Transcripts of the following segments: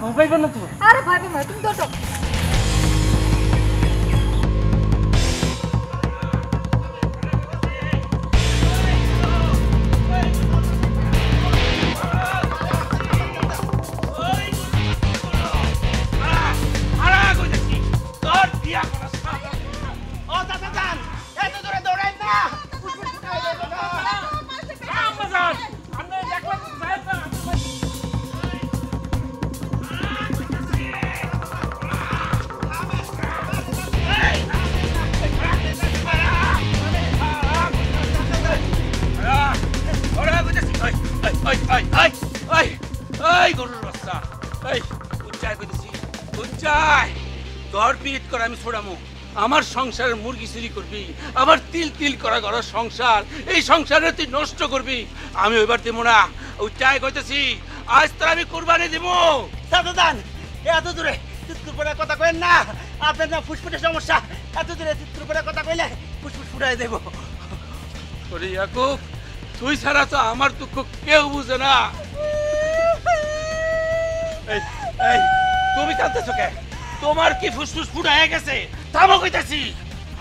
ভয় পাইবেন না তো? আরে ভয় পাবো না, তুমি দৌড়ো। আমার সংসারের মুরগি চুরি করবি, আবার তিল তিল করা ঘর সংসার, এই সংসারে তুই নষ্ট করবি। আমি ওইবার দিব না, উচ্চায় কইতেছি আজ তোর আমি কুরবানি দিব। দাদান এত দূরে চিৎকুর করে কথা কইেন না, আপনার না ফুসফুসের সমস্যা, এত দূরে চিৎকুর করে কথা কইলে ফুসফুস ফুটাই দেব। ওরে ইয়াকুব, তুই ছাড়া তো আমার দুঃখ কেউ বুঝে না। এই এই তুমি কাঁদতেছো কে? তোমার কি ফুসফুস ফুটায় গেছে? থামো কইতাছি।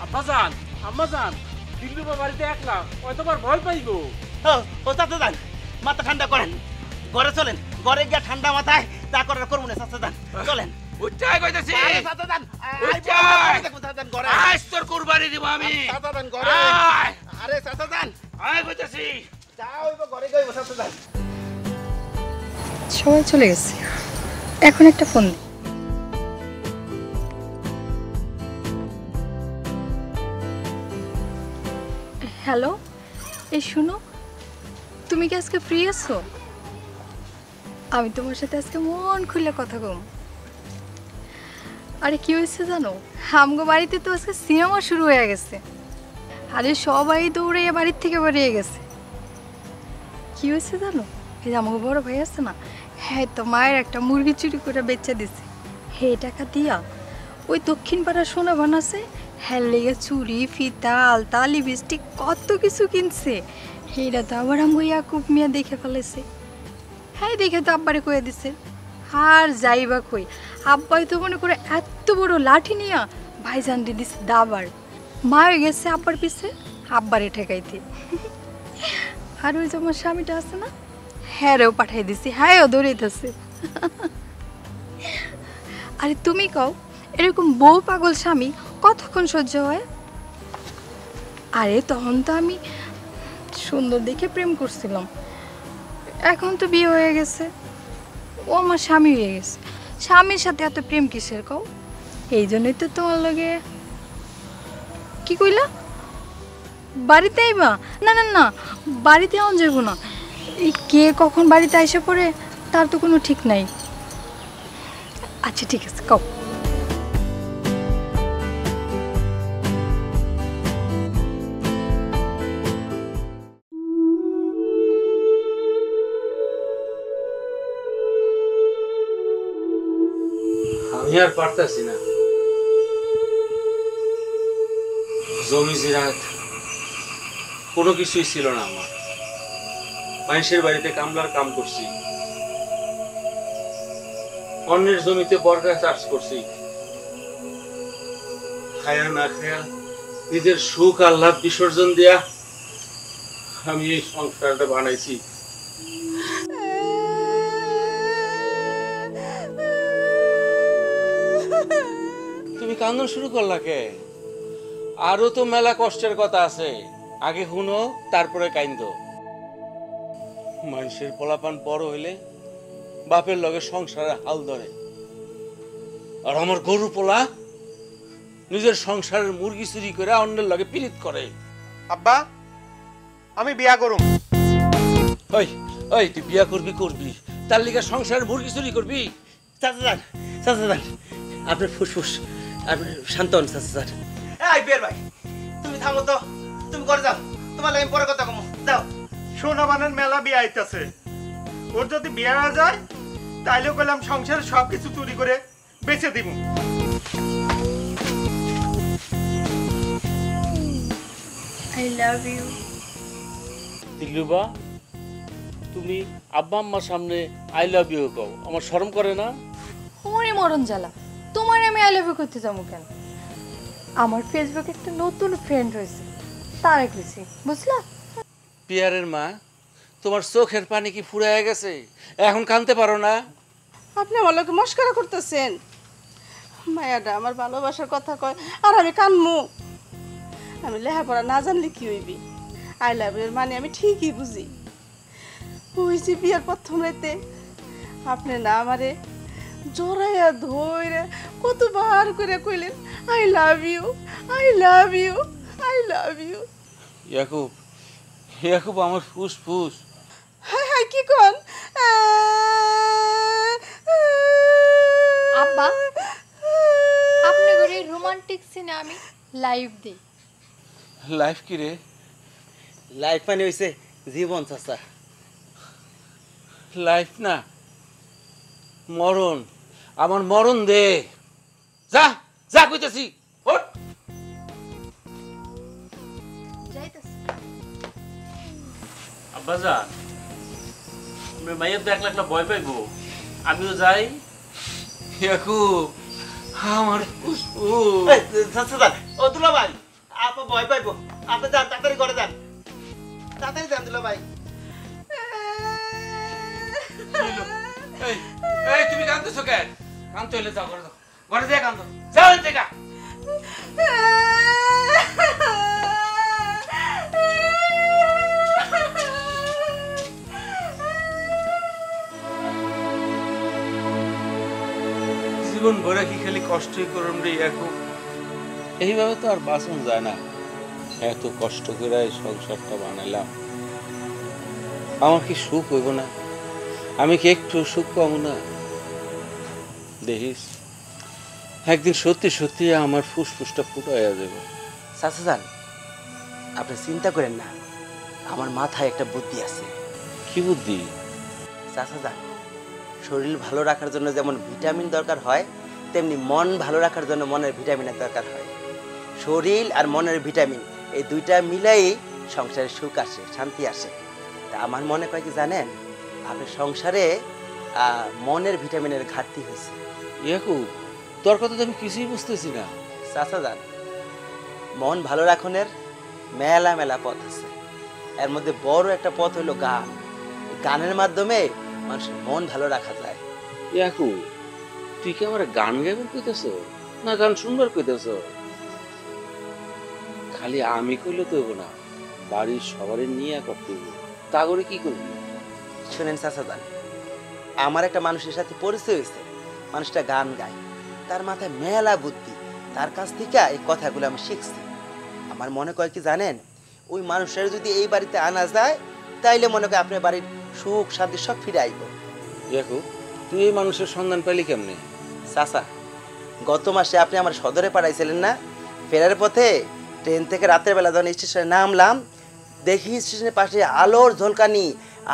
আব্বাজান আম্মাজান, দিল্লুবা বাড়িতে একলা, ওই তোমার ভয় পাইবো। ও দাদান মাথা ঠান্ডা করেন, ঘরে চলেন, ঘরে গিয়া ঠান্ডা মাথায় যা করার করবো না। চাচাদান চলেন। উচ্চায় কইতাছি, চাচাদান ঘরে আজ তোর কুরবানি দিব আমি। চাচাদান ঘরে, আরে চাচাদান আয় কইতাছি, যাও ঘরে গইব। চাচাদান সবাই চলে গেছে, এখন একটা ফোন দিই। হ্যালো, এই শুনো, তুমি কি আজকে ফ্রি আছো? আমি তোমার সাথে আজকে মন খুলে কথা কম। আরে কি হয়েছে জানো, আমগো বাড়িতে তো আজকে সিনেমা শুরু হয়ে গেছে। আরে সবাই দৌড়ে বাড়ির থেকে বেরিয়ে গেছে। কি হয়েছে জানো, এই যে আমাকে বড় ভাই আছে না, হ্যাঁ তো মায়ের একটা মুরগি চুরি করে বেচে দিছে। হে টাকা দিয়া ওই দক্ষিণ পাড়া সোনা বানাছে, হ্যাঁ লেগে চুড়ি ফিতা আলতা লিপস্টিক কত কিছু কিনছে। সেইটা তো আবার আমি ইয়াকুব মিয়া দেখে ফেলেছে। হ্যাঁ দেখে তো আব্বারে কয়ে দিছে। আর যাইবা কই, আব্বাই তো মনে করে এত বড় লাঠি নিয়া ভাইজান দিয়ে দিছে দাবার। মায়ে গেছে আব্বার পিছে আব্বারে ঠেকাইতে। আর ওই যে আমার স্বামীটা আছে না, হ্যাঁ রেও পাঠাই দিছি, হ্যাঁ ও দৌড়াইতেছে। আরে তুমি কও, এরকম বউ পাগল স্বামী কতক্ষণ সহ্য হয়? আরে তখন তো আমি সুন্দর দেখে প্রেম করছিলাম, এখন তো বিয়ে হয়ে গেছে, ও আমার স্বামী হয়ে গেছে। স্বামীর সাথে এত প্রেম কিসের কও? এই জন্যই তো তোমার লগে। কি কইলা, বাড়িতে আইবা? না না না, বাড়িতে আন যাবো না। এই কে কখন বাড়িতে আইসা পড়ে তার তো কোনো ঠিক নাই। আচ্ছা ঠিক আছে, কও। আমি আর পারতাছি না। জমি জিরাত কোনো কিছুই ছিল না আমার। মানুষের বাড়িতে কামলার কাম করছি, অন্যের জমিতে বর্গা চাষ করছি। খায়া না খায়া নিজের সুখ আহ্লাদ বিসর্জন দিয়া আমি এই সংসারটা বানাইছি। তুমি কান্দন শুরু করলা কে? আরো তো মেলা কষ্টের কথা আছে, আগে শুনো তারপরে কাইন্দ। মানুষের পোলাপান বড় হইলে বাপের লগে সংসারে হাল ধরে, আর আমার গরু পোলা নিজের সংসারের মুরগি চুরি করে অন্যের লগে পীড়িত করে। আব্বা আমি বিয়া করুম। ওই ওই তুই বিয়া করবি করবি, তার লিগে সংসারের মুরগি চুরি করবি? চাচাদান চাচাদান আপনার ফুসফুস, আপনি শান্ত হন চাচাদান। এই বের ভাই, তুমি থামো তো, তুমি করে যাও, তোমার লাগে পরে কথা কমো, যাও। সোনাবানের মেলা বিয়ে আইতাছে, ওর যদি বিয়ে না যায় তাইলে কইলাম সংসারের সবকিছু চুরি করে বেচে দিব। I love you. দিলরুবা, তুমি আব্বা আম্মার সামনে আই লাভ ইউ কও, আমার শরম করে না? মরণ জ্বালা, তোমার আমি আই লাভ ইউ করতে যাবো কেন? আমার ফেসবুকে একটা নতুন ফ্রেন্ড হয়েছে, তারা কইছি, বুঝলা? পিয়ারের মা, তোমার চোখের পানি কি ফুরায় গেছে? এখন কাঁদতে পারো না? আপনি আমার লোকে মস্করা করতেছেন। মায়াটা আমার ভালোবাসার কথা কয় আর আমি কানমু? আমি লেখাপড়া না জানলে কি হইবি? আই লাভ ইউর মানে আমি ঠিকই বুঝি। ওই যে বিয়ার প্রথম রাতে আপনি না আমারে জড়াইয়া ধইরে কতবার করে কইলেন I love you, I love you, I love you. Yakub, Yakub আমার ফুসফুস। হাই হাই কি কোন? আব্বা, আপনি করে রোমান্টিক সিনে আমি লাইভ দিই। লাইফ কি রে? লাইফ মানে হইছে জীবন চাচা। লাইফ না, মরণ। আমার মরণ দে। যা যা কইতাছি, ওঠ। আব্বাজান, মাইয়ের দেখলে একটা ভয় পাইবো, আমিও যাই। ইয়াকুব আমার ফুসফুস। চাচা যান, ও দুলা ভাই, আপা ভয় পাইবো, আপনি যান, তাড়াতাড়ি করে যান, তাড়াতাড়ি যান দুলা ভাই। এই এই তুমি কাঁদতেছো কেন? কাঁদতে হলে যাও, ঘরে যাও, ঘরে যা কাঁদো, যাও এখান থেকে। জীবন ভরে কি খালি কষ্টই করুন রে ইয়াকুব? এইভাবে তো আর বাঁচন যায় না। এত কষ্ট করে এই সংসারটা বানাইলাম, আমার কি সুখ হইব না? আমি কি একটু সুখ পাবো না? দেখিস একদিন সত্যি সত্যি আমার ফুসফুসটা ফুটাইয়া যাবে। চাচা যান, আপনি চিন্তা করেন না, আমার মাথায় একটা বুদ্ধি আছে। কি বুদ্ধি? চাচা যান, শরীর ভালো রাখার জন্য যেমন ভিটামিন দরকার হয়, তেমনি মন ভালো রাখার জন্য মনের ভিটামিনের দরকার হয়। শরীর আর মনের ভিটামিন এই দুইটা মিলাই সংসারে সুখ আসে, শান্তি আসে। তা আমার মনে হয় কি জানেন, আপনার সংসারে মনের ভিটামিনের ঘাটতি হয়েছে। ইয়াকুব, তোর কথা তো আমি কিছুই বুঝতেছি না। চাচা যান, মন ভালো রাখনের মেলা মেলা পথ আছে। এর মধ্যে বড় একটা পথ হলো গান। গানের মাধ্যমে মানুষের মন ভালো রাখা যায়। ইয়াকুব, তুই কি আমার গান গাইবার কইতেছ না গান শুনবার কইতেছ? খালি আমি কইলে তো হইব না, বাড়ির সবারই নিয়ে করতে হইব। তা করে কি করবি? শুনেন চাচা যান, আমার একটা মানুষের সাথে পরিচয় হয়েছে, মানুষটা গান গায়, তার মাথায় মেলা বুদ্ধি, তার কাছ থেকে এই কথাগুলো আমি শিখছি। আমার মনে হয় কি জানেন, ওই মানুষের যদি এই বাড়িতে আনা যায়, তাইলে মনে হয় আপনার বাড়ির সুখ শান্তি সব ফিরে আইব। ইয়াকুব, তুই এই মানুষের সন্ধান পেলি কেমনে? চাচা, গত মাসে আপনি আমার সদরে পাঠাইছিলেন না? ফেরার পথে ট্রেন থেকে রাতের বেলা যখন স্টেশনে নামলাম, দেখি স্টেশনের পাশে আলোর ঝলকানি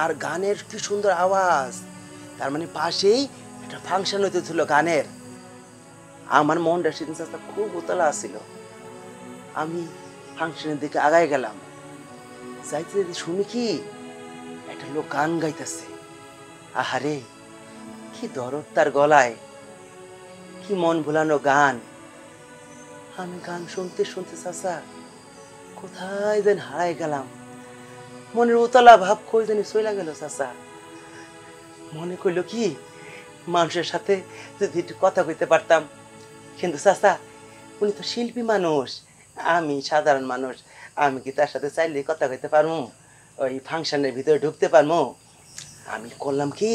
আর গানের কি সুন্দর আওয়াজ। তার মানে পাশেই একটা ফাংশন হইতেছিল গানের। আমার মনটা সেদিন চাচা খুব উতলা ছিল। আমি ফাংশনের দিকে আগায় গেলাম, যাইতে যাইতে শুনি কি একটা লোক গান গাইতেছে। আহারে, কি দরদ তার গলায়, কি মন ভুলানো গান। আমি গান শুনতে শুনতে চাচা কোথায় যেন হারাই গেলাম। মনের উতলা ভাব কই জানি চলে গেল চাচা। মনে করলো কি মানুষের সাথে যদি একটু কথা কইতে পারতাম, কিন্তু চাচা উনি তো শিল্পী মানুষ, আমি সাধারণ মানুষ, আমি কি তার সাথে চাইলে কথা কইতে পারবো? ওই ফাংশনের ভিতরে ঢুকতে পারবো? আমি করলাম কি,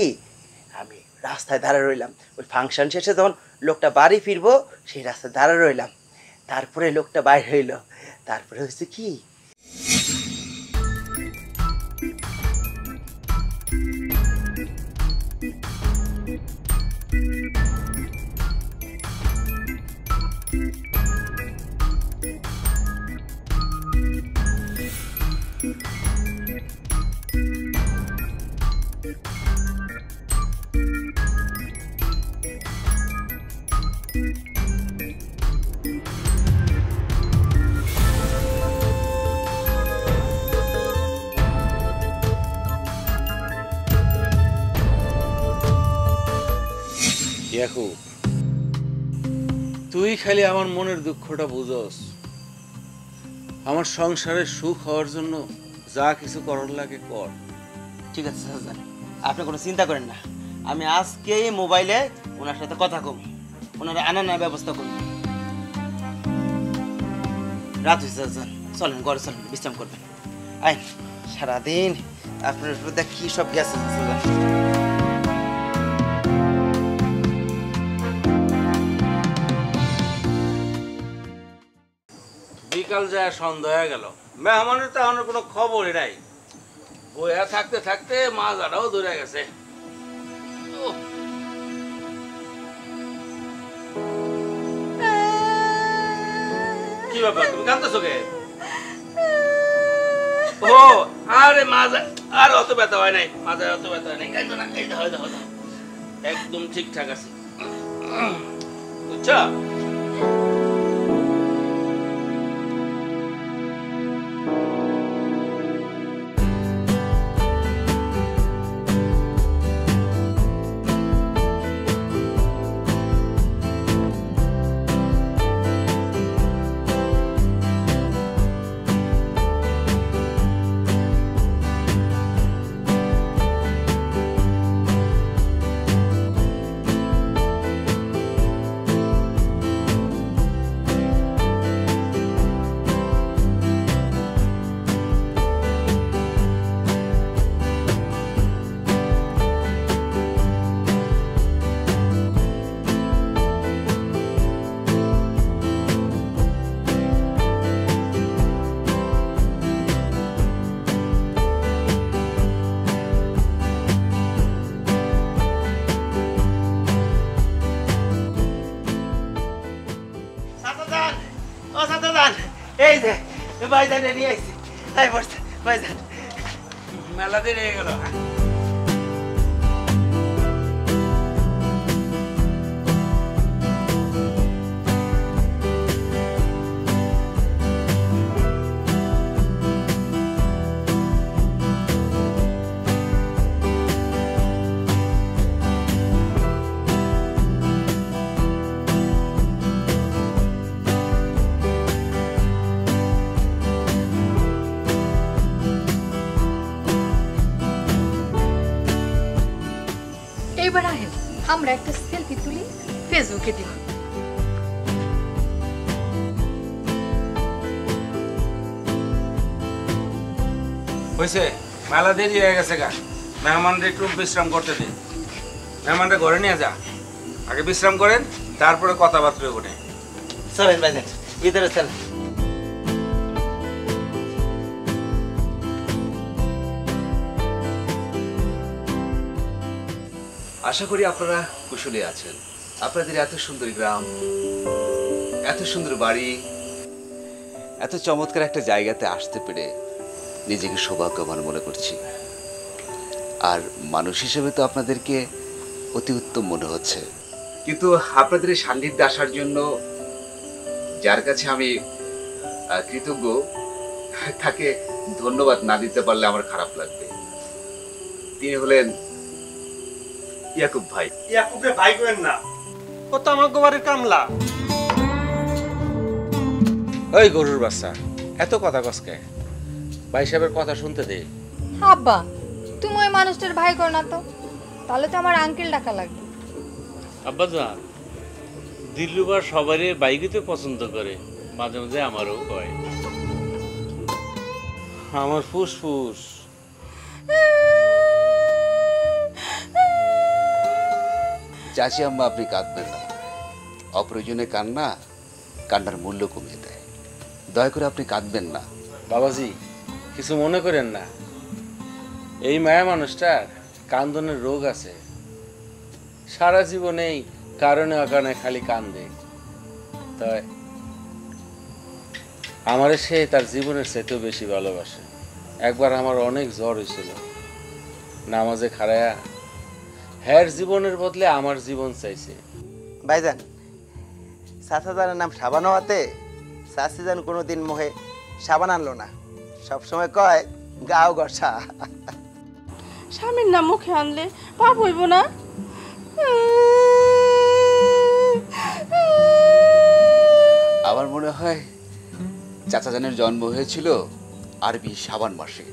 আমি রাস্তায় দাঁড়া রইলাম। ওই ফাংশন শেষে যখন লোকটা বাড়ি ফিরবো, সেই রাস্তায় দাঁড়া রইলাম। তারপরে লোকটা বাইর হইল। তারপরে হয়েছে কি, ইয়াকুব, তুই খালি আমার মনের দুঃখটা বুঝোস। আমার সংসারের সুখ হওয়ার জন্য যা কিছু করার লাগে কর। ঠিক আছে চাচাজান, আপনি কোনো চিন্তা করেন না, আমি আজকেই মোবাইলে ওনার সাথে কথা কম, ওনারা আনার ব্যবস্থা করব। রাত হয়েছে চাচাজান, চলেন ঘরে চলেন, বিশ্রাম করবেন। আই সারাদিন আপনার দেখ কি সব গেছে চাচাজান। বিকাল যায় সন্ধ্যা হয়ে গেল, মেহমানের তো আমার কোনো খবরই নাই। বইয়া থাকতে থাকতে মাজাটাও ধরে গেছে। কি ব্যাপার, তুমি কাঁদতেছো কে? ও আরে মাজা, আর অত ব্যথা হয় নাই, মাজায় অত ব্যথা হয় নাই। কাঁদো না, এই দাও দাও, একদম ঠিকঠাক আছে, বুঝছো? এই যে ভাইজানে নিয়ে আইছি, তাই বসছে ভাইজান। মেলা দেরি হয়ে গেল। এইবার আহেন আমরা একটা সেলফি তুলি, ফেসবুকে দিব। হয়েছে, মেলা দেরি হয়ে গেছে গা, মেহমানরা একটু বিশ্রাম করতে দিন। মেহমানরা ঘরে নিয়ে যা, আগে বিশ্রাম করেন, তারপরে কথাবার্তা ওঠে। চলেন ভাইজান, ভিতরে চলেন। আশা করি আপনারা কুশলে আছেন। আপনাদের এত সুন্দর গ্রাম, এত সুন্দর বাড়ি, এত চমৎকার একটা জায়গাতে আসতে পেরে নিজেকে সৌভাগ্যবান মনে করছি। আর মানুষ হিসেবে তো আপনাদেরকে অতি উত্তম মনে হচ্ছে, কিন্তু আপনাদের এই সান্নিধ্যে আসার জন্য যার কাছে আমি কৃতজ্ঞ, তাকে ধন্যবাদ না দিতে পারলে আমার খারাপ লাগবে। তিনি হলেন ইয়াকুব ভাই। ইয়াকুবরে ভাই করেন না, ও তো আমার গোবারের কামলা। ওই গরুর বাচ্চা, এত কথা কসকে, ভাই সাহেবের কথা শুনতে দে। আব্বা তুমি ওই মানুষটার ভাই কর না তো, তাহলে তো আমার আঙ্কেল ডাকা লাগবে। আব্বাজান, দিল্লুবার সবারই বাইকইতে পছন্দ করে, মাঝে মাঝে আমারও কয়। আমার ফুসফুস। চাচি আম্মা, আপনি কাঁদবেন না। অপ্রয়োজনে কান্না কান্নার মূল্য কমিয়ে দেয়। দয়া করে আপনি কাঁদবেন না। বাবাজি, কিছু মনে করেন না, এই মায়া মানুষটার কান্দনের রোগ আছে। সারা জীবনেই কারণে অকারণে খালি কান্দে। তাই আমারে সে তার জীবনের চাইতেও বেশি ভালোবাসে। একবার আমার অনেক জ্বর হয়েছিল, নামাজে খাড়ায়া হ্যার জীবনের বদলে আমার জীবন চাইছে। ভাইজান, চাচাজানের নাম সাবান হওয়াতে চাচিজান কোনোদিন মোহে সাবান আনলো না, সবসময় কয় গাও গসা। স্বামীর নাম মুখে আনলে পাপ হইব না? আমার মনে হয় চাচা জানের জন্ম হয়েছিল আরবি শাবান মাসে,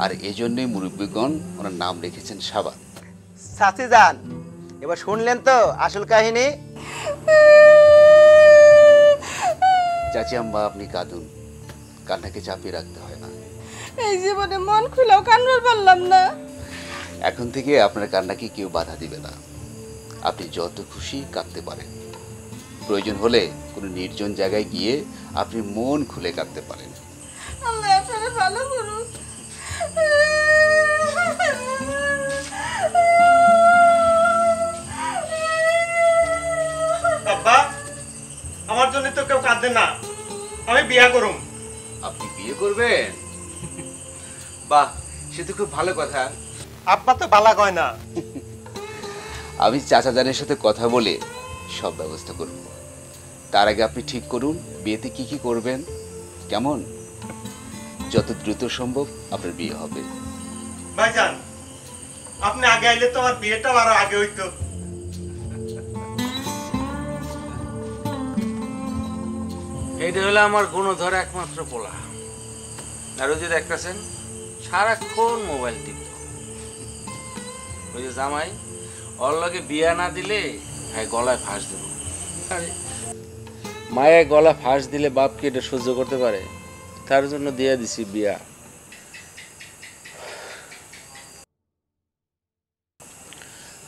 আর এজন্যই মুরব্বীগণ ওনার নাম রেখেছেন শাবান। চাচি যান, এবার শুনলেন তো আসল কাহিনী। চাচি আম্মা আপনি কাঁদুন, কান্নাকে চাপিয়ে রাখতে হয় না। এই জীবনে মন খুলেও কান্নার পারলাম না। এখন থেকে আপনার কান্নাকে কেউ বাধা দিবে না, আপনি যত খুশি কাঁদতে পারেন। প্রয়োজন হলে কোনো নির্জন জায়গায় গিয়ে আপনি মন খুলে কাঁদতে পারেন। আল্লাহ আপনারা ভালো করুন। আব্বা, আমার জন্য তো কেউ কাঁদে না, আমি বিয়া করুম। আপনি বিয়ে করবেন? বাহ, সে তো খুব ভালো কথা। আব্বা তো বালা কয় না। আমি চাচা জানের সাথে কথা বলে সব ব্যবস্থা করব। তার আগে আপনি ঠিক করুন বিয়েতে কি কি করবেন, কেমন? যত দ্রুত সম্ভব আপনার বিয়ে হবে। ভাইজান, আপনি আগে আইলে তো আমার বিয়েটাও আরো আগে হইতো। এইটা হলো আমার গুণধর একমাত্র পোলা। আর ওই যে দেখতেছেন সারাক্ষণ মোবাইল টিপ। ওই যে জামাই, ওর লগে বিয়া না দিলে হ্যাঁ গলায় ফাঁস দেব। আরে মায়ের গলা ফাঁস দিলে বাপ কি এটা সহ্য করতে পারে? তার জন্য দিয়ে দিছি বিয়া।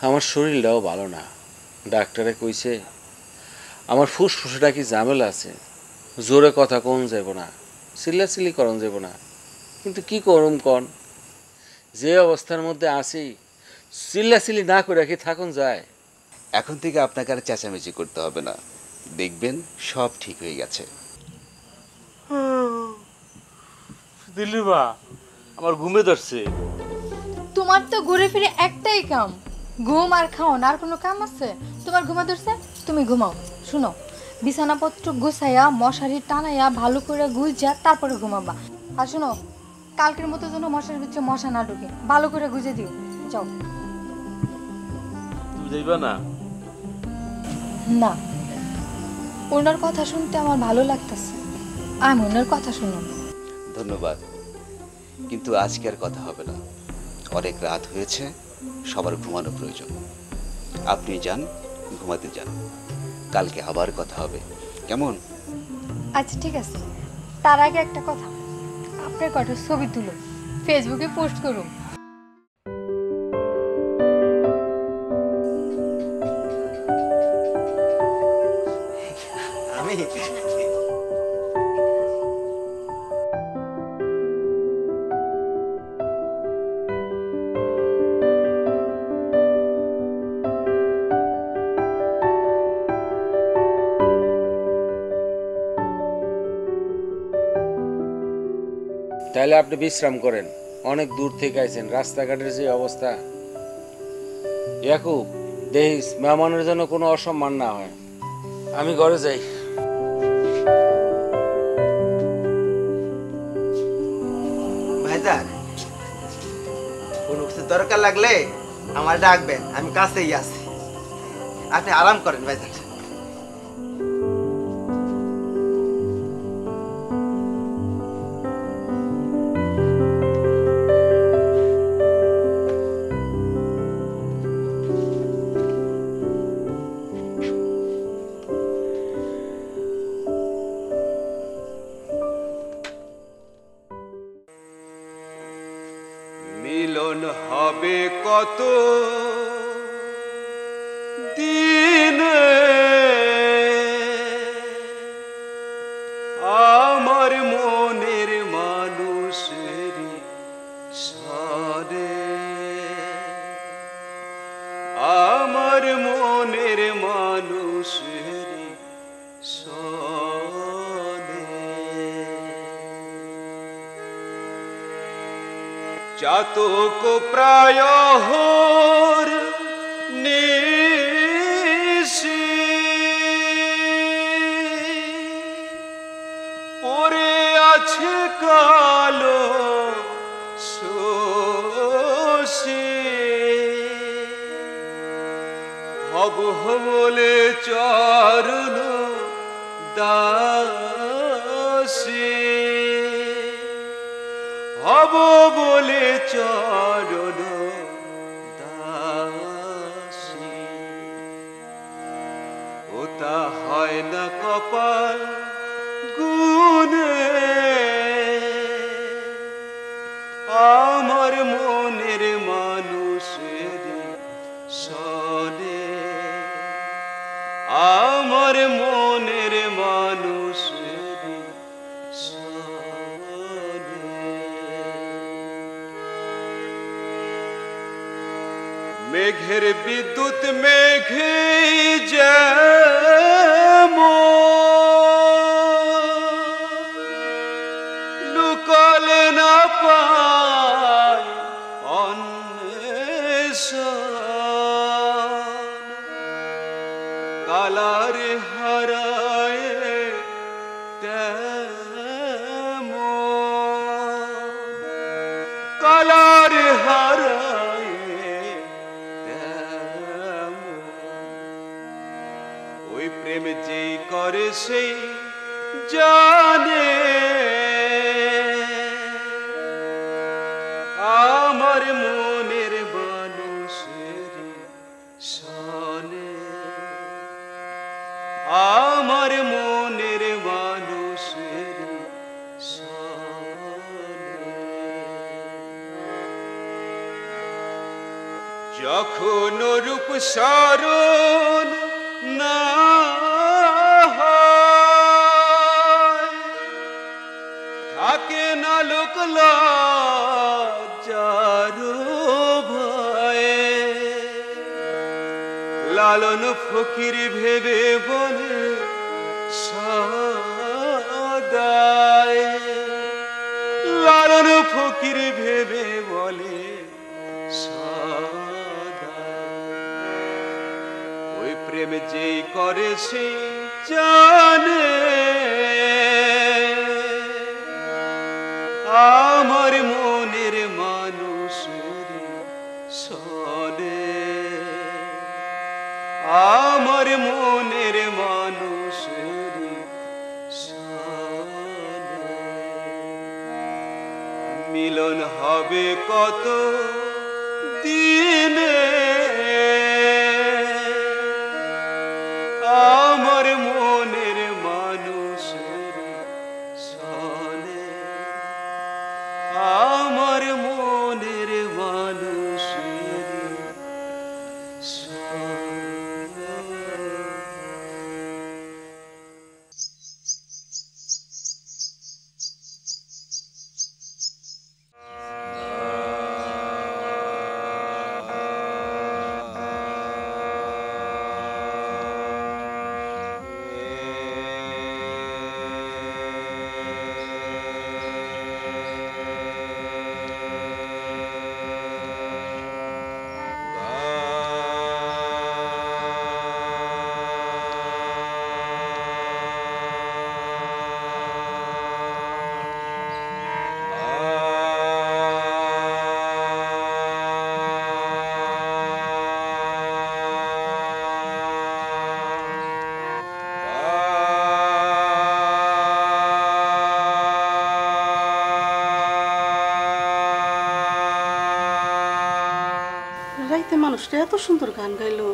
আমার শরীরটাও ভালো না, ডাক্তারে কইছে আমার ফুসফুসটা কি ঝামেলা আছে, জোরে কথা কোন যাব না, চিল্লাচিল্লি করন যাব না। কিন্তু কি করুম কন, যে অবস্থার মধ্যে আছি চিল্লাচিল্লি না করে কি থাকুন যায়? এখন থেকে আপনাকে আর চেঁচামেচি করতে হবে না, দেখবেন সব ঠিক হয়ে গেছে। দিলরুবা, আমার ঘুমে ধরছে। তোমার তো ঘুরে ফিরে একটাই কাম, ঘুম আর খাওন। আর কোনো কাম আছে? তোমার ঘুমা ধরছে, তুমি ঘুমাও। শুনো, বিছানাপত্র গুছাইয়া মশারি টানাইয়া ভালো করে গুজা তারপরে ঘুমাবা। আর শুনো, কালকের মতো যেন মশারির ভিতরে মশা না ঢুকে, ভালো করে গুজে দিও। যাও। তুমি যাইবা না? না, ওনার কথা শুনতে আমার ভালো লাগতেছে, আমি ওনার কথা শুনুন। ধন্যবাদ, কিন্তু আজকে আর কথা হবে না। অনেক রাত হয়েছে, সবার ঘুমানো প্রয়োজন। আপনি যান, ঘুমাতে যান, কালকে আবার কথা হবে, কেমন? আচ্ছা ঠিক আছে, তার আগে একটা কথা, আপনার কটা ছবি তুলো, ফেসবুকে পোস্ট করুন। আমি তাহলে আপনি বিশ্রাম করেন, অনেক দূর থেকে আইছেন, রাস্তাঘাটের যে অবস্থা। ইয়াকুব, দেখিস মেহমানের জন্য কোনো অসম্মান না হয়। আমি ঘরে যাই। ভাইজান, কোনো কিছু দরকার লাগলে আমার ডাকবেন, আমি কাছেই আছি। আপনি আরাম করেন ভাইজান। মিলন হবে কত দিনে, আমার মনের মানুষের সারে, আমার মনের মানুষের সারে। চাতক প্রায় হোর নিশি, পরে আছে কালো শোষী, ভব বলে চরণ দাসী হব বলে চরণ দাসী ওটা হয় না কপাল গুনে আমার মনের মানুষের সনে আমার মনের মানুষের সনে মেঘের বিদ্যুৎ মেঘে লুকালে না পায় অন্বেষণ কালার হারায় কালার হারায় ওই প্রেম যেই করে সেই জানে আমার মনের মানুষের সনে আমার মনের মানুষের সনে যখন রূপ স্মরণ না হয় থাকে না লোক লজ্জার ভয়ে লালন ফকির ভেবে বলে সদায় লালন ফকির ভেবে বলে ওই প্রেম যেই করে সে জানে আমার মনের মানুষের সনে আমার মনের মানুষের সনে মিলন হবে কত দিনে আমার মনের মানুষের সনে আমার মনের মানুষের রাইতে মানুষটা এত সুন্দর গান গাইলো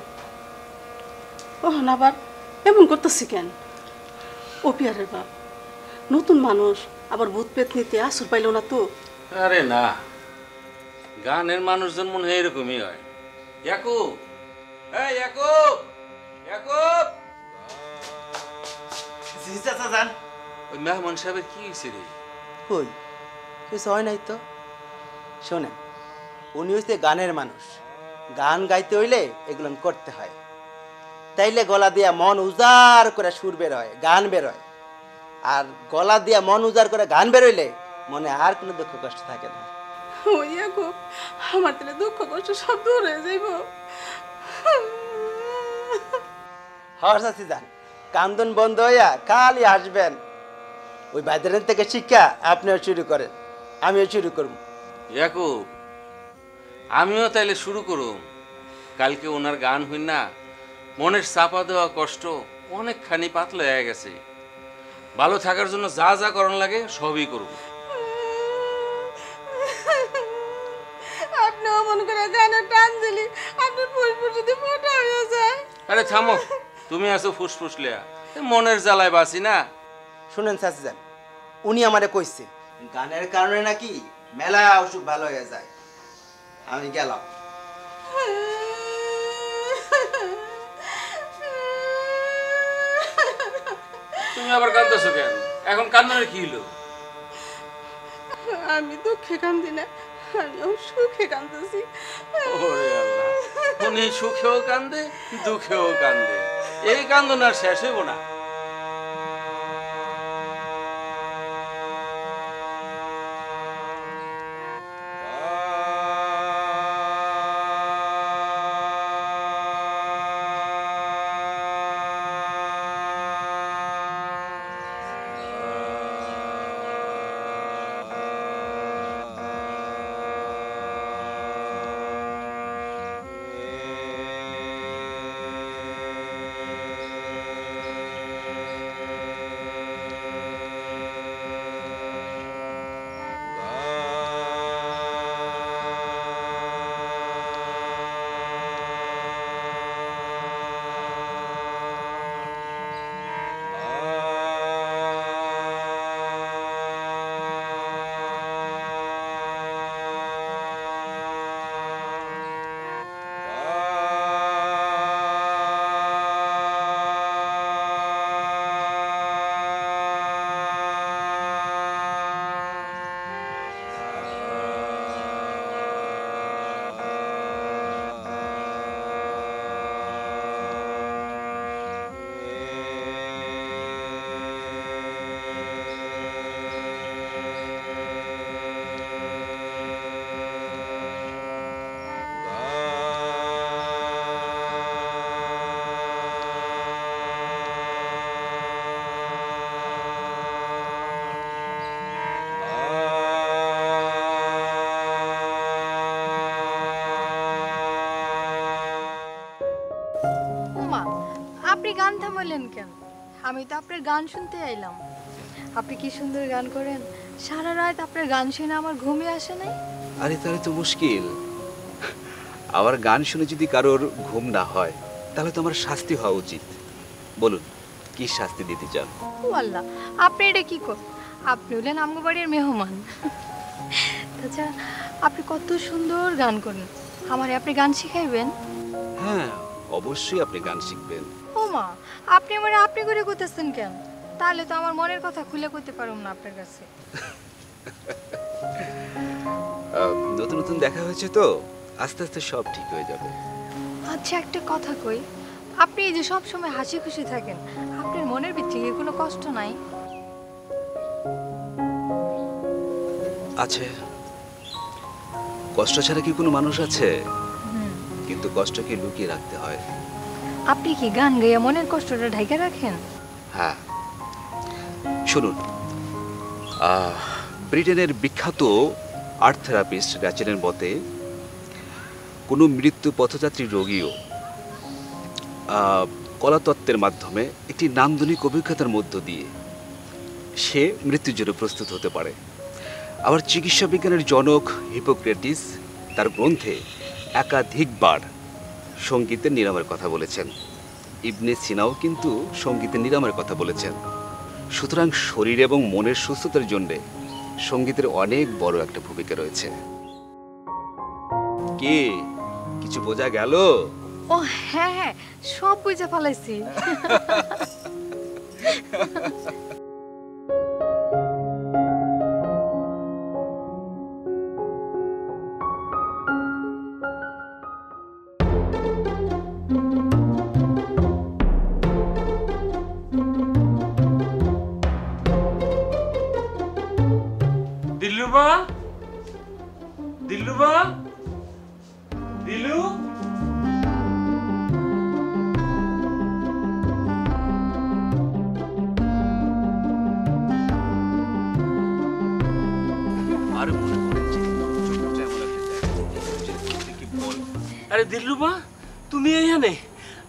ওহন আবার এমন করতেছি কেন ও পিয়ারের বাপ নতুন মানুষ আবার ভূত পেত নিতে আসর পাইল না তো আরে না, গানের মানুষজন মনে হয় এরকমই হয়। ইয়াকুব, এই ইয়াকুব, ইয়াকুব, জি চাচা যান। ওই মেহমান সাহেবের কি হয়েছে রে? কই কিছু হয় নাই তো। শোনেন, উনি হচ্ছে গানের মানুষ, গান গাইতে হইলে এগুলো করতে হয়, তাইলে গলা দিয়া মন উজাড় করে সুর বের হয়, গান বের হয়। আর গলা দিয়া মন উজাড় করে গান বেরোইলে মনে আর কোনো দুঃখ কষ্ট থাকে না। ওইয়া গো, আমার তাহলে দুঃখ কষ্ট সব দূর হয়ে যাইব। হর্ষাছি যান, কান্দন বন্ধ হইয়া খালি আসবেন। ওই বাইদের থেকে শিক্ষা আপনিও শুরু করেন, আমিও শুরু করব। ইয়াকুব, আমিও তাইলে শুরু করুম। কালকে ওনার গান হই না, মনের চাপা দেওয়া কষ্ট অনেকখানি পাতলা হয়ে গেছে। ভালো থাকার জন্য যা যা করণ লাগে সবই করব। আপনি অমন করে গানে টান দিলি আপনার ফুসফুস যদি মোটা হয়ে যায়। আরে থামো, তুমি আছো ফুসফুস লিয়া, মনের জ্বালায় বাসি না। শুনেন চাচিজান, উনি আমারে কইছে গানের কারণে নাকি মেলা অসুখ ভালো হয়ে যায়। আমি গেলাম। তুমি আবার কাঁদতেছো কেন? এখন কান্নার কি হলো? আমি দুঃখে কান্দি না, আমি সুখে কান্দতেছি। ওরে আল্লাহ, উনি সুখেও কান্দে দুঃখেও কান্দে, এই কান্দন আর শেষ হইব না। আপনি গান থামালেন কেন? আমি তো আপনার গান শুনতে আইলাম। আপনি কি সুন্দর গান করেন, সারা রাত আপনার গান শুনে আমার ঘুমই আসে নাই। আরে তাহলে তো মুশকিল। আমার গান শুনে যদি কারোর ঘুম না হয় তাহলে তো আমার শাস্তি হওয়া উচিত। বলুন কি শাস্তি দিতে চান? ও আল্লাহ, আপনি এটা কি কর? আপনি হলেন আমগো বাড়ির মেহমান। তাছাড়া আপনি কত সুন্দর গান করেন, আমারে আপনি গান শিখাইবেন? হ্যাঁ, অবশ্যই আপনি গান শিখবেন। ও মা, আপনি আমারে আপনি করে কইতেছেন কেন? তাহলে তো আমার মনের কথা খুলে কইতে পারুম না আপনার কাছে। নতুন নতুন দেখা হয়েছে তো, আস্তে আস্তে সব ঠিক হয়ে যাবে। আচ্ছা একটা কথা কই, আপনি এই যে সব সময় হাসি খুশি থাকেন, আপনার মনের ভিতরে কোনো কষ্ট নাই? আছে, কষ্ট ছাড়া কি কোনো মানুষ আছে? কিন্তু কষ্টকে লুকিয়ে রাখতে হয়। আপনি কি গান গাইয়া মনের কষ্টটা ঢাইকা রাখেন? হ্যাঁ, শুনুন, ব্রিটেনের বিখ্যাত আর্ট থেরাপিস্ট র্যাচেনের মতে কোনো মৃত্যু পথযাত্রী রোগীও কলাতত্ত্বের মাধ্যমে একটি নান্দনিক অভিজ্ঞতার মধ্য দিয়ে সে মৃত্যুর জন্য প্রস্তুত হতে পারে। আবার চিকিৎসা বিজ্ঞানের জনক হিপোক্রেটিস তার গ্রন্থে একাধিকবার সঙ্গীতের নিরাময়ের কথা বলেছেন। ইবনে সিনাও কিন্তু সঙ্গীতের নিরাময়ের কথা বলেছেন। সুতরাং শরীর এবং মনের সুস্থতার জন্য সঙ্গীতের অনেক বড় একটা ভূমিকা রয়েছে। কি কিছু বোঝা গেল? ও হ্যাঁ হ্যাঁ, সব বুঝে ফেলাইছি। দিল্লুবা, দিল্লুবা, দিল্লু, আরে দিল্লুবা, তুমি এইখানে?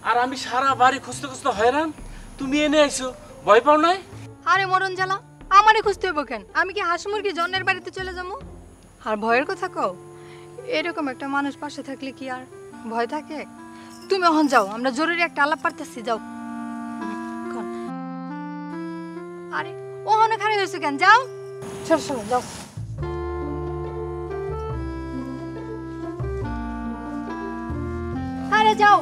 আর আমি সারা বাড়ি খুঁজতে খুঁজতে হয়রান, তুমি এনে আইছো, ভয় পাও নাই? আরে মরণ জ্বালা, আমারে খুঁজতে হইব কেন? আমি কি হাঁস মুরগি জন্মের বাড়িতে চলে যাবো? আর ভয়ের কথা কও? এরকম একটা মানুষ পাশে থাকলে কি আর ভয় থাকে? তুমি এখন যাও, আমরা জরুরি একটা আলাপ পারতেছি, যাও। আরে ওখানে খাড়ি হয়েছে কেন? যাও, চলো চলো যাও। আরে যাও।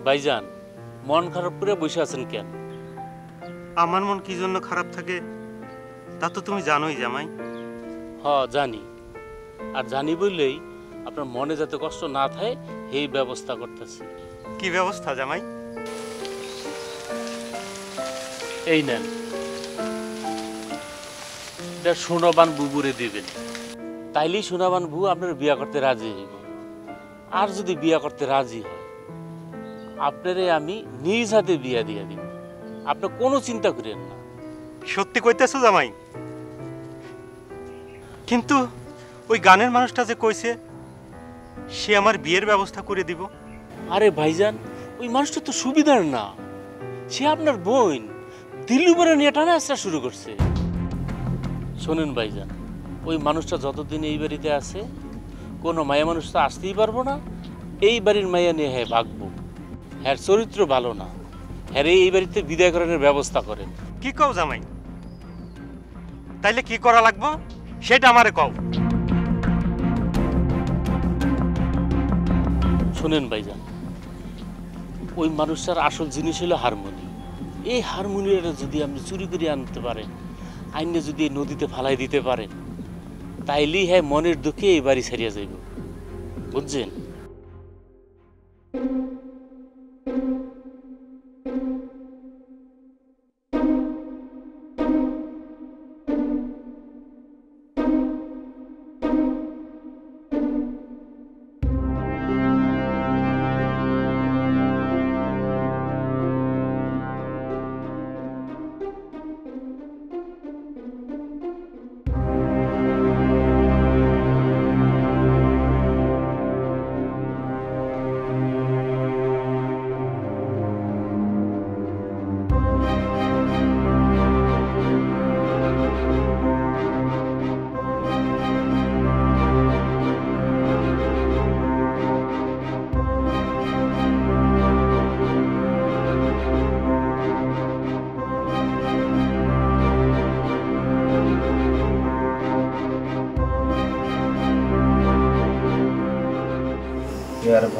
ভাইজান, মন খারাপ করে বসে আছেন কেন? আমার মন কি জন্য খারাপ থাকে তা তো তুমি জানোই জামাই। জানি, আর জানি বললেই আপনার মনে যাতে কষ্ট না থাকে এই ব্যবস্থা করতেছি। কি ব্যবস্থা জামাই? এই নেন, এটা সোনাবান বুবুরে দিবেন, তাইলেই সোনাবান বু আপনার বিয়া করতে রাজি হইব। আর যদি বিয়া করতে রাজি হয়, আপনারে আমি নিজ হাতে বিয়া দিয়ে দিব, আপনি কোনো চিন্তা করেন না। সত্যি কইতেছো জামাই? কিন্তু ওই গানের মানুষটা যে কইছে সে আমার বিয়ের ব্যবস্থা করে দিব। আরে ভাইজান, ওই মানুষটা তো সুবিধার না, সে আপনার বোন দিল্লুবারে নিয়ে টানা আসা শুরু করছে। শোনেন ভাইজান, ওই মানুষটা যতদিন এই বাড়িতে আছে কোনো মায়া মানুষ তো আসতেই পারবো না। এই বাড়ির মায়া নিয়ে হ্যাঁ ভাগবো। হ্যাঁ চরিত্র ভালো না, হ্যাঁ এই বাড়িতে বিদায় করানোর ব্যবস্থা করেন। কি কও জামাই? তাইলে কি করা লাগবো সেটা আমারে কও। শোনেন ভাইজান, ওই মানুষটার আসল জিনিস হলো হারমোনি। এই হারমোনিয়ামটা যদি আপনি চুরি করে আনতে পারেন, আইনে যদি এই নদীতে ফালাই দিতে পারেন, তাইলেই হ্যাঁ মনের দুঃখে এই বাড়ি ছাড়িয়া যাইব, বুঝছেন?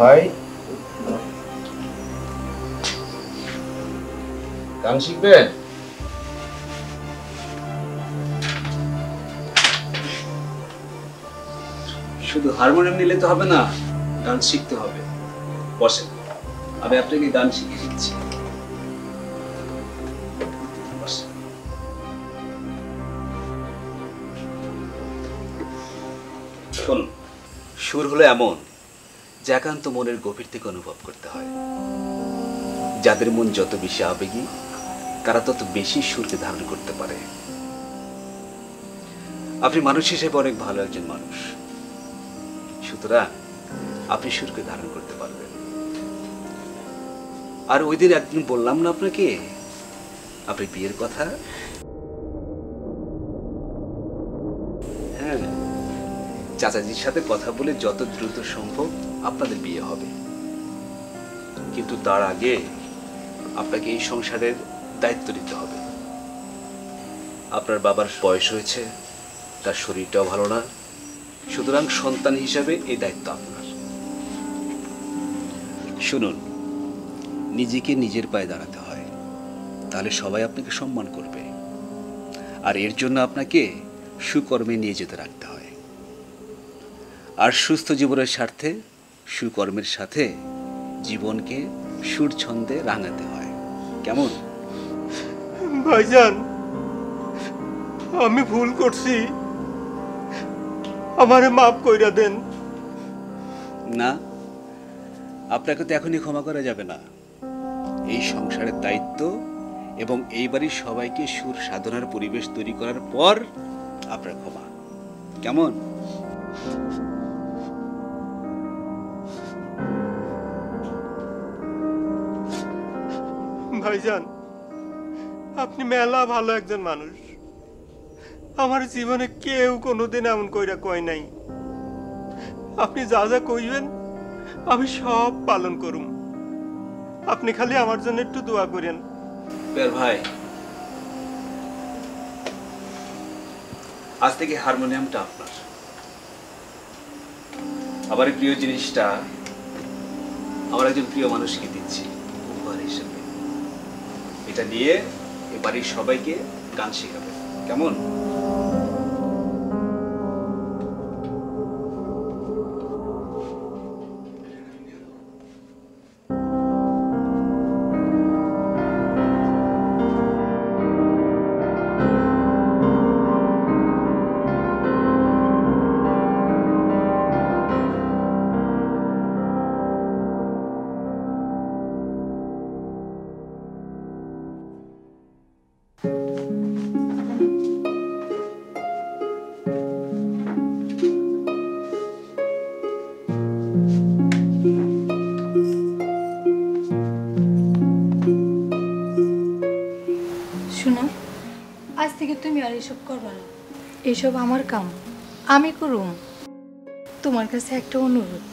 ভাই গান শিখবেন? শুধু হারমোনিয়াম নিলে তো হবে না, গান শিখতে হবে। বসেন, আমি আপনাকে গান শিখিয়ে দিচ্ছি। শুনুন, সুর হলো এমন যে একান্ত মনের গভীর থেকে অনুভব করতে হয়। যাদের মন যত বেশি আবেগী তারা তত বেশি সুরকে ধারণ করতে পারে। আপনি মানুষ হিসেবে অনেক ভালো একজন মানুষ, সুতরাং আপনি সুরকে ধারণ করতে পারবেন। আর ওই দিন একদিন বললাম না আপনাকে আপনি বিয়ের কথা? হ্যাঁ, চাচাজির সাথে কথা বলে যত দ্রুত সম্ভব আপনাদের বিয়ে হবে, কিন্তু তার আগে আপনাকে এই সংসারের দায়িত্ব নিতে হবে। আপনার বাবার বয়স হয়েছে, তার শরীরটাও ভালো না, সুতরাং সন্তান হিসাবে এই দায়িত্ব আপনার। শুনুন, নিজেকে নিজের পায়ে দাঁড়াতে হয়, তাহলে সবাই আপনাকে সম্মান করবে। আর এর জন্য আপনাকে সুকর্মে নিয়ে যেতে রাখতে হয়। আর সুস্থ জীবনের স্বার্থে সুকর্মের সাথে জীবনকে সুর ছন্দে রাঙাতে হয়। কেমন? ভাইজান, আমি ভুল করছি, আমারে মাফ কইরা দেন। না, আপনাকে তো এখনই ক্ষমা করা যাবে না। এই সংসারের দায়িত্ব এবং এই বাড়ির সবাইকে সুর সাধনার পরিবেশ তৈরি করার পর আপনার ক্ষমা। কেমন? ভাইজান, আপনি মেলা ভালো একজন মানুষ। আমার জীবনে কেউ কোনোদিন এমন কইরা কয় নাই। আপনি যা যা কইবেন আমি সব পালন করুম। আপনি খালি আমার জন্য একটু দোয়া করেন। বের ভাই, আজ থেকে হারমোনিয়ামটা আপনার। আবার এই প্রিয় জিনিসটা আমার একজন প্রিয় মানুষকে দিচ্ছি উপহার হিসেবে। এটা নিয়ে এই বাড়ির সবাইকে গান শেখাবে। কেমন? শোনো, আজ থেকে তুমি আর এসব করবে না। এসব আমার কাম, আমি করুম। তোমার কাছে একটা অনুরোধ,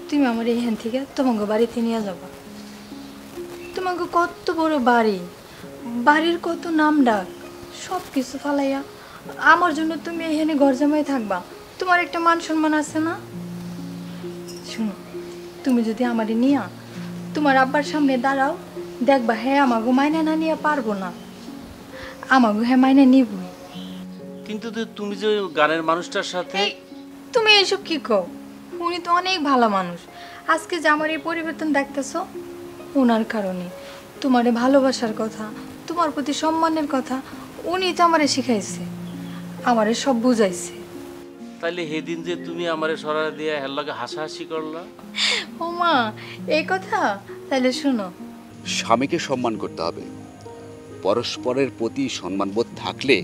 তুমি আমার এখান থেকে তোমাকে বাড়িতে নিয়ে যাবা। তোমাকে কত বড় বাড়ি, বাড়ির কত নাম ডাক, সব কিছু ফালাইয়া আমার জন্য তুমি এখানে ঘর জামাই থাকবা। তোমার একটা মান সম্মান আছে না? শোনো, তুমি যদি আমারে নিয়া তোমার আব্বার সামনে দাঁড়াও, দেখবা হ্যাঁ আমাকে মাইনে না নিয়ে পারবো না, আমাকে হ্যাঁ মাইনে নিবই। কিন্তু তুমি যে গানের মানুষটার সাথে, তুমি এইসব কি কও? উনি তো অনেক ভালো মানুষ। আজকে যে আমার এই পরিবর্তন দেখতেছো, ওনার কারণে। তোমারে ভালোবাসার কথা, তোমার প্রতি সম্মানের কথা উনি তো আমারে শিখাইছে, আমারে সব বুঝাইছে। তাইলে সেদিন যে তুমি আমারে সরার দিয়ে হের লগে হাসাহাসি করলা। ও মা, এই কথা? তাইলে শোনো, স্বামীকে সম্মান করতে হবে। পরস্পরের প্রতি সম্মানবোধ থাকলে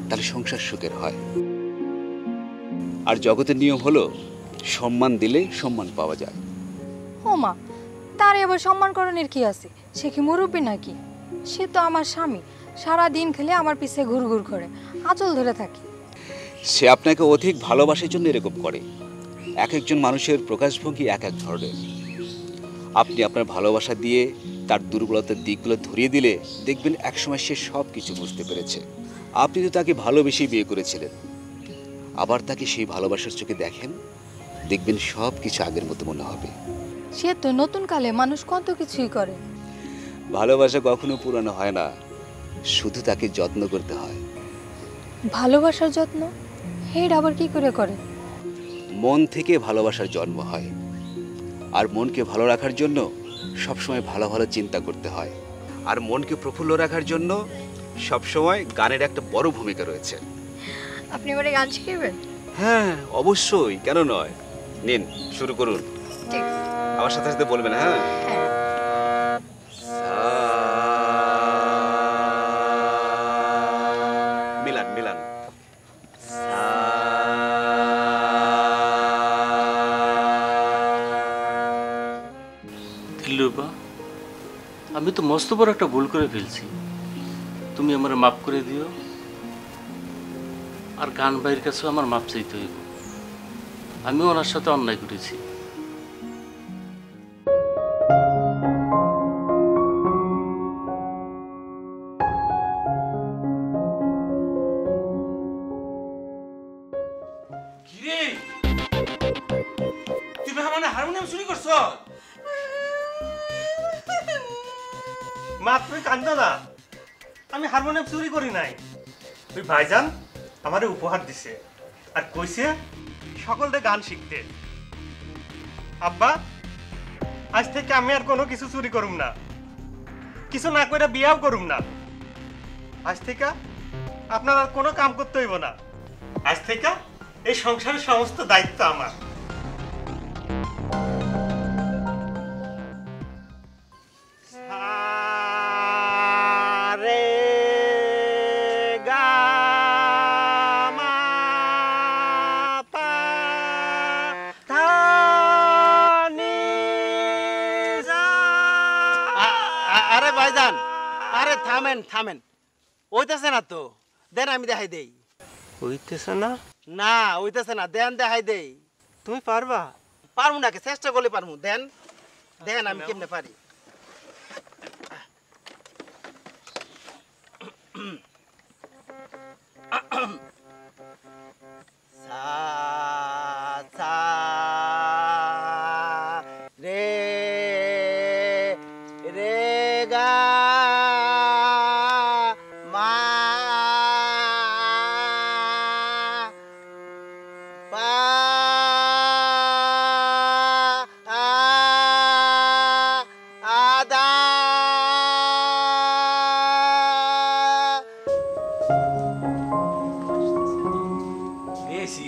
তাহলে সংসার সুখের হয়। আর জগতের নিয়ম হলো সম্মান দিলে সম্মান পাওয়া যায়। ও মা, তার এবার সম্মান করণের কি আছে? সে কি মুরব্বী নাকি? সে তো আমার স্বামী, সারা দিন খেলে আমার পিছে ঘুরঘুর করে, আঁচল ধরে থাকে। সে আপনাকে অধিক ভালোবাসার জন্য এরকম করে। এক একজন মানুষের প্রকাশভঙ্গি এক এক ধরনের। আপনি আপনার ভালোবাসা দিয়ে তার দুর্বলতার দিকগুলো ধরিয়ে দিলে দেখবেন একসময় সে সব কিছু বুঝতে পেরেছে। আপনি তো তাকে ভালোবেসেই বিয়ে করেছিলেন, আবার তাকে সেই ভালোবাসার চোখে দেখেন, দেখবেন সব কিছু আগের মতো মনে হবে। সে তো নতুন কালে মানুষ কত কিছুই করে। ভালোবাসা কখনো পুরানো হয় না, শুধু তাকে যত্ন করতে হয়। ভালোবাসার যত্ন হেড আবার কি করে করে? মন থেকে ভালোবাসার জন্ম হয়। আর মনকে ভালো রাখার জন্য সবসময় ভালো ভালো চিন্তা করতে হয়। আর মনকে প্রফুল্ল রাখার জন্য সবসময় গানের একটা বড় ভূমিকা রয়েছে। আপনি এবারে গান শিখাবেন? হ্যাঁ, অবশ্যই, কেন নয়। নিন, শুরু করুন। ঠিক, আমার সাথে সাথে বলবেন। হ্যাঁ, মিলান মিলান। দিলরুবা, আমি তো মস্ত বড় একটা ভুল করে ফেলছি, তুমি আমার মাফ করে দিও। আর গান ভাইয়ের কাছেও আমার মাপ চাইতে হইব, আমি ওনার সাথে অন্যায় করেছি। কিরে, তুমি আমার হারমোনিয়াম চুরি করছো? দাদা আমি হারমোনিয়াম চুরি করি নাই ওই ভাইজান আমারে উপহার দিছে আর কইছে সকলকে গান শিখতে আব্বা আজ থেকে আমি আর কোনো কিছু চুরি করুম না কিছু না কইরা বিয়াও করুম না আজ থেকে আপনার আর কোনো কাম করতে হইব না আজ থেকে এই সংসারের সমস্ত দায়িত্ব আমার রে গা মা পা ধা নি সা আরে ভাইজান আরে থামেন থামেন ওইতেছে না তো দেন আমি দেখাই দেই হইতেছে না না ওইতেছে না দেন দেখাই দেই তুমি পারবা পারমু নাকি চেষ্টা করলে পারমু দেন দেন আমি কেমনে পারি সা সা রে রে গা মা পা আদা নিয়েছি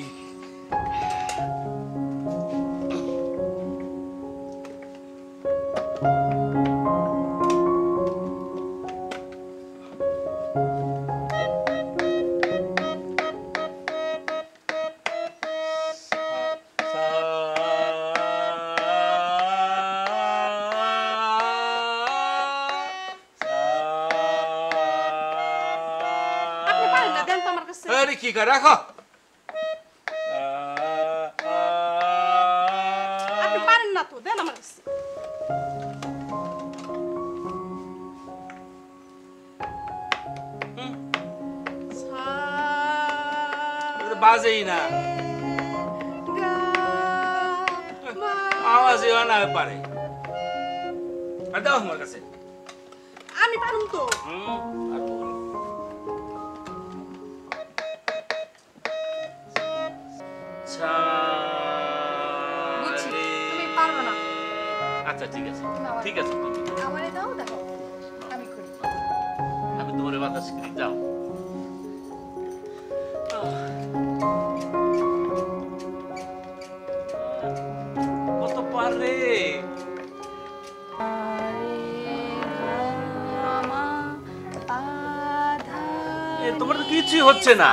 আপনি পারেন না দেন তো আমার কাছে আরে কি কর রাখো আপনি পারেন না তো দেন আমার কাছে বাজেই না আওয়াজই হয় না পারে আর দাও আমার কাছে আমি পারুম তো বুঝছি তুমি পারবে না আচ্ছা ঠিক আছে আমার- ঠিক আছে তুমি আমারে দাও দেখো আমি করি আমি তোমার বাতাস কিনে যাও কত পারে তোমার তো কিছুই হচ্ছে না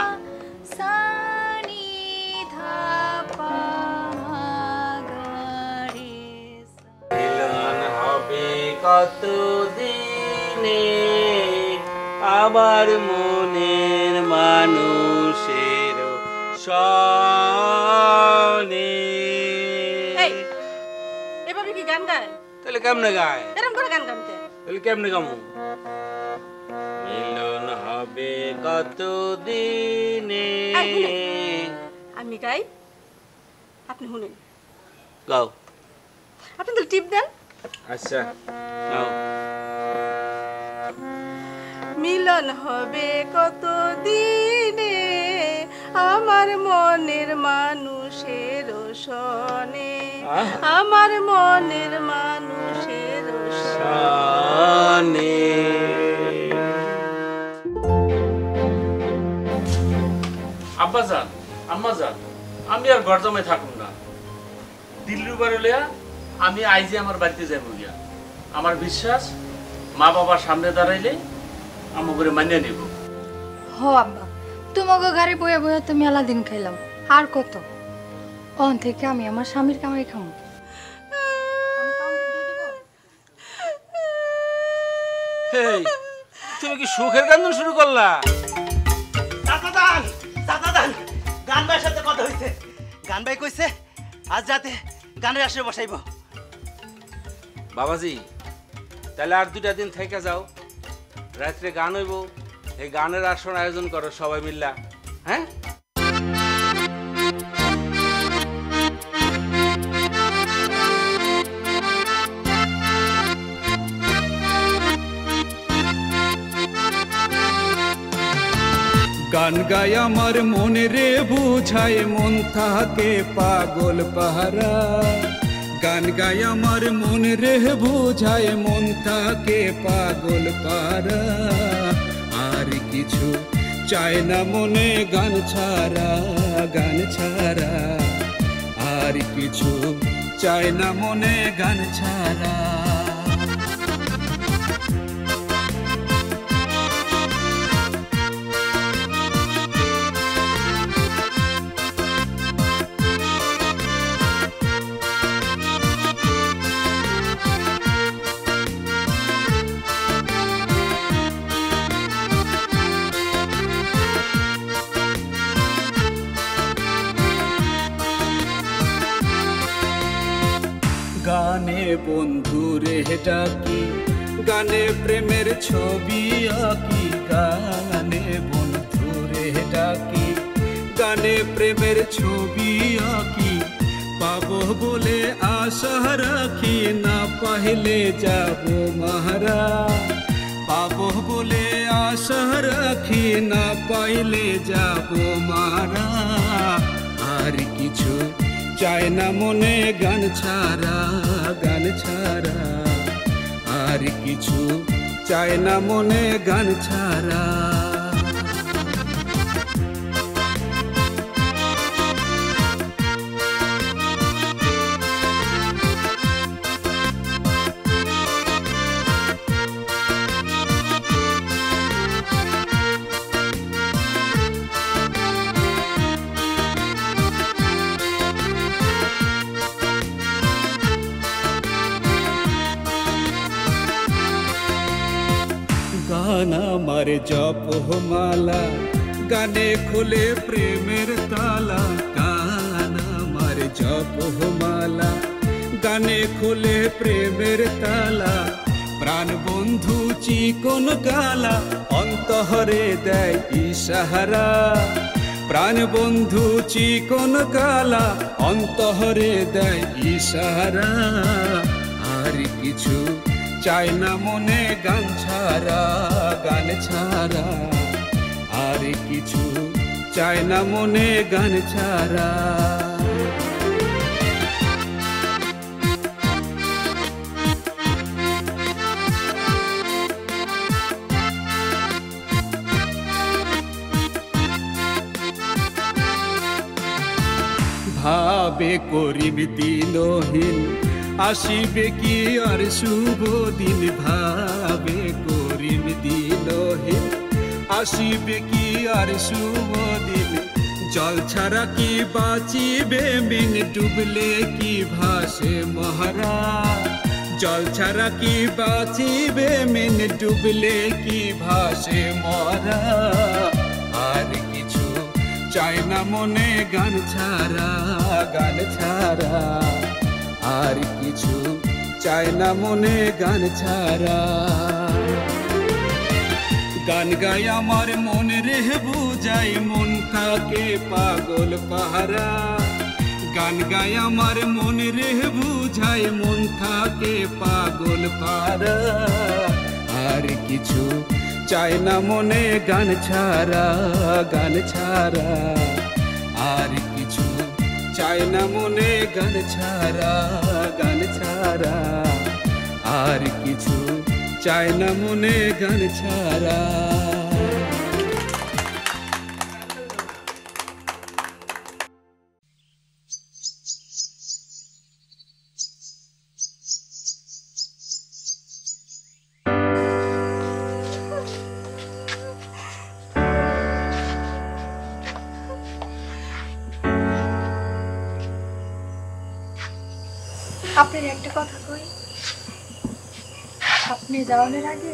মিলন হবে কত দিনে আবার মনের মানুষের সনে এই এভাবে কি গান গায় তাহলে কেমনে গায় এরকম করে গান গান কেন তাহলে কেমনে গামু মিলন হবে কত দিনে এই শুনেন। আমি গাই আপনি শুনেন গাও আপনি তো টিপ দেন আচ্ছা গাও মিলন হবে কত দিনে আমার মনের মানুষের সনে আমার মনের মানুষের সনে আব্বাজান আম্মাজান আমি আর ঘর জমায় থাকুম না দিল্লির বাড়ি লইয়া আমি আইজে আমার বাড়িতে যাবো গিয়া আমার বিশ্বাস মা বাবার সামনে দাঁড়াইলে আমি করে মানিয়ে নেব হ আব্বা তোমাকে ঘরে বয়ে বয়ে তো মেলা দিন খাইলাম আর কত অন থেকে আমি আমার স্বামীর কামাই খামো হেই তুমি কি সুখের কান্দন শুরু করলা চাচাদান চাচাদান গান ভাইয়ের সাথে কথা হইছে গান ভাই কইছে আজ রাতে গানের আসরে বসাইব বাবাজি তাহলে আর 2টা দিন থেকে যাও রাত্রে গান হইব এই গানের আসর আয়োজন করো সবাই মিল্লা হ্যাঁ গান গায় আমার মনে রে বুঝায় মন থাকে পাগল পাহারা গান গায় আমার মনে রে বুঝায় মন থাকে পাগল পাহারা আর কিছু চায় না মনে গান ছাড়া আর কিছু চায় না মনে গান ছাড়া গানে বন্ধু রে ডাকি গানে প্রেমের ছবি আঁকি গানে বন্ধু রে ডাকি গানে প্রেমের ছবি আঁকি পাবো বলে আশা রাখি না পাইলে যাব মাহারা পাবো বলে আশা রাখি না পাইলে যাব মারা আর কিছু চায় না মনে গান ছাড়া আর কিছু চায় না মনে গান ছাড়া গান আমার জপমালা গানে খুলে প্রেমের তালা গান আমার জপমালা গানে খুলে প্রেমের তালা প্রাণ বন্ধু চিকন গালা অন্তরে দেয় ইশারা প্রাণ বন্ধু চিকন গালা অন্তরে দেয় ইশারা আর কিছু চায় না মনে গান ছাড়া আর কিছু চায় না মনে গান ছাড়া ভাবে করিম দিনহীন আসিবে কি আর শুভ দিন ভাবে করিম দিনহীন আসিবে কি আর শুভ দিন জল ছাড়া কি বাঁচিবে মিন ডুবলে কি ভাসে মহারা জল ছাড়া কি বাঁচিবে মিন ডুবলে কি ভাসে মহারা আর কিছু চায় না মনে গান ছাড়া আর কিছু চায় না মনে গান ছাড়া গান গায় আমার মন রে বুঝাই মন থাকে পাগল পাহারা গান গায় আমার মন রে বুঝাই মন থাকে পাগল পাহারা আর কিছু চায় না মনে গান ছাড়া আর কিছু চায় না মনে গান ছাড়া আর কিছু চায় না মনে গান ছাড়া আপনার একটা কথা কই আপনি যাওয়ার আগে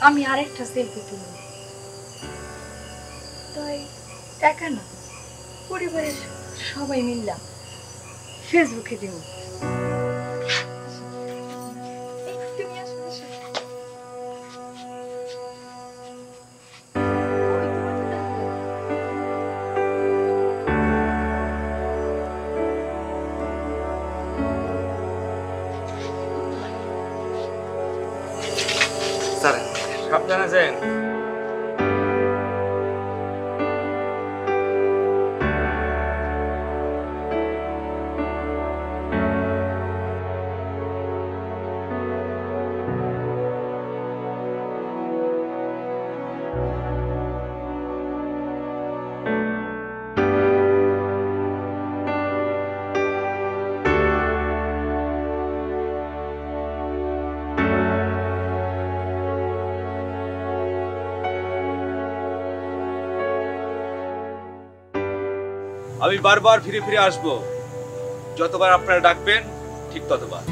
আমি আরেকটা সেলফি তুলব তাই একা না পরিবারের সবাই মিললাম ফেসবুকে দিব সাবধানে যান আমি বারবার ফিরে ফিরে আসবো, যতবার আপনারা ডাকবেন ঠিক ততবার।